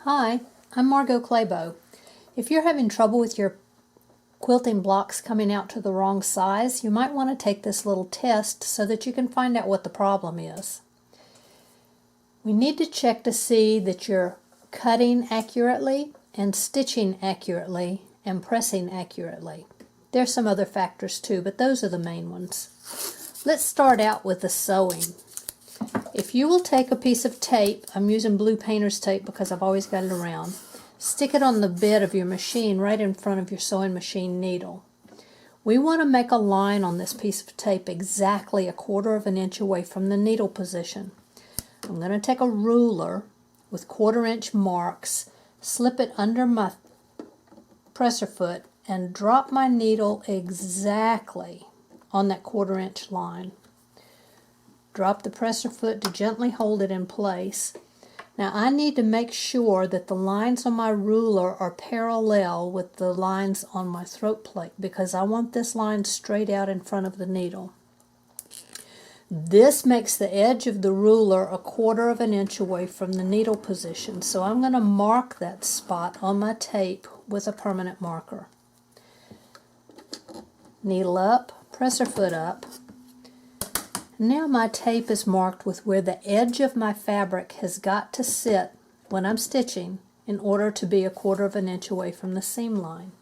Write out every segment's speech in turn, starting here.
Hi, I'm Margo Claybo. If you're having trouble with your quilting blocks coming out to the wrong size, you might want to take this little test so that you can find out what the problem is. We need to check to see that you're cutting accurately and stitching accurately and pressing accurately. There's some other factors too, but those are the main ones. Let's start out with the sewing. If you will take a piece of tape, I'm using blue painter's tape because I've always got it around, stick it on the bed of your machine right in front of your sewing machine needle. We want to make a line on this piece of tape exactly 1/4 of an inch away from the needle position. I'm going to take a ruler with 1/4 inch marks, slip it under my presser foot, and drop my needle exactly on that 1/4 inch line. Drop the presser foot to gently hold it in place. Now I need to make sure that the lines on my ruler are parallel with the lines on my throat plate because I want this line straight out in front of the needle. This makes the edge of the ruler 1/4 of an inch away from the needle position, so I'm going to mark that spot on my tape with a permanent marker. Needle up, presser foot up. Now my tape is marked with where the edge of my fabric has got to sit when I'm stitching in order to be 1/4 of an inch away from the seam line.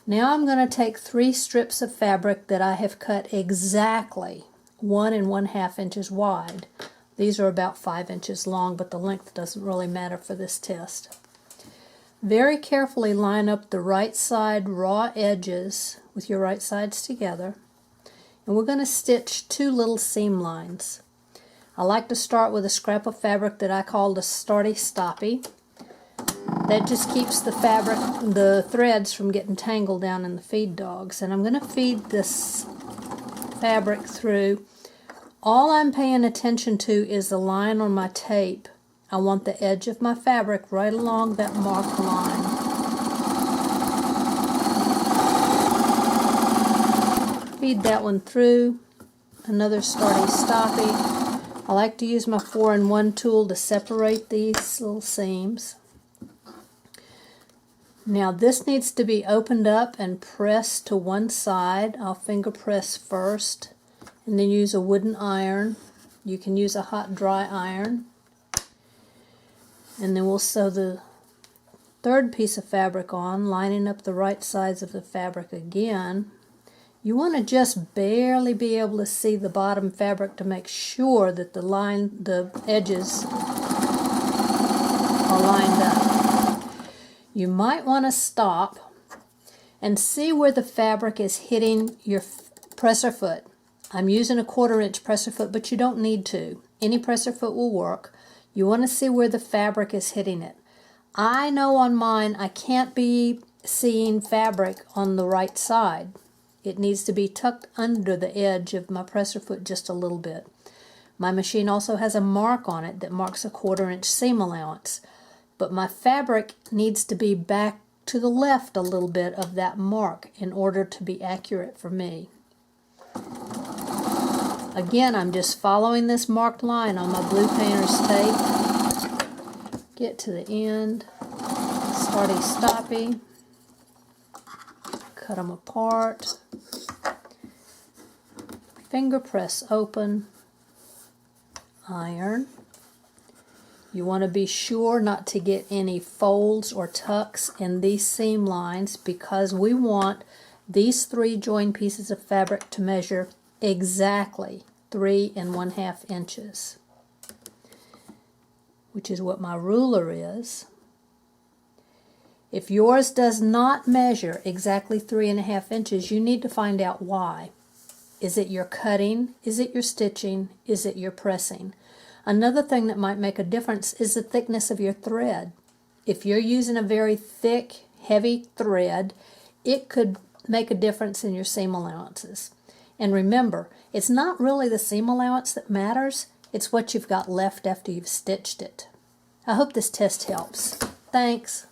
Now I'm going to take 3 strips of fabric that I have cut exactly 1 1/2 inches wide. These are about 5 inches long, but the length doesn't really matter for this test. Very carefully line up the right side raw edges with your right sides together. And we're going to stitch 2 little seam lines. I like to start with a scrap of fabric that I call the starty stoppy. That just keeps the threads from getting tangled down in the feed dogs. And I'm going to feed this fabric through. All I'm paying attention to is the line on my tape. I want the edge of my fabric right along that marked line. Feed that one through, another starty stoppy. I like to use my 4-in-1 tool to separate these little seams. Now this needs to be opened up and pressed to one side. I'll finger press first and then use a wooden iron. You can use a hot dry iron. And then we'll sew the 3rd piece of fabric on, lining up the right sides of the fabric again. You want to just barely be able to see the bottom fabric to make sure that the edges are lined up. You might want to stop and see where the fabric is hitting your presser foot. I'm using a 1/4 inch presser foot, but you don't need to. Any presser foot will work. You want to see where the fabric is hitting it. I know on mine I can't be seeing fabric on the right side. It needs to be tucked under the edge of my presser foot just a little bit. My machine also has a mark on it that marks a 1/4 inch seam allowance, but my fabric needs to be back to the left a little bit of that mark in order to be accurate for me. Again, I'm just following this marked line on my blue painter's tape. Get to the end, starty stoppy. Cut them apart, finger press open, iron. You want to be sure not to get any folds or tucks in these seam lines because we want these 3 joined pieces of fabric to measure exactly 3 1/2 inches, which is what my ruler is. If yours does not measure exactly 3 1/2 inches, you need to find out why. Is it your cutting? Is it your stitching? Is it your pressing? Another thing that might make a difference is the thickness of your thread. If you're using a very thick, heavy thread, it could make a difference in your seam allowances. And remember, it's not really the seam allowance that matters, it's what you've got left after you've stitched it. I hope this test helps. Thanks.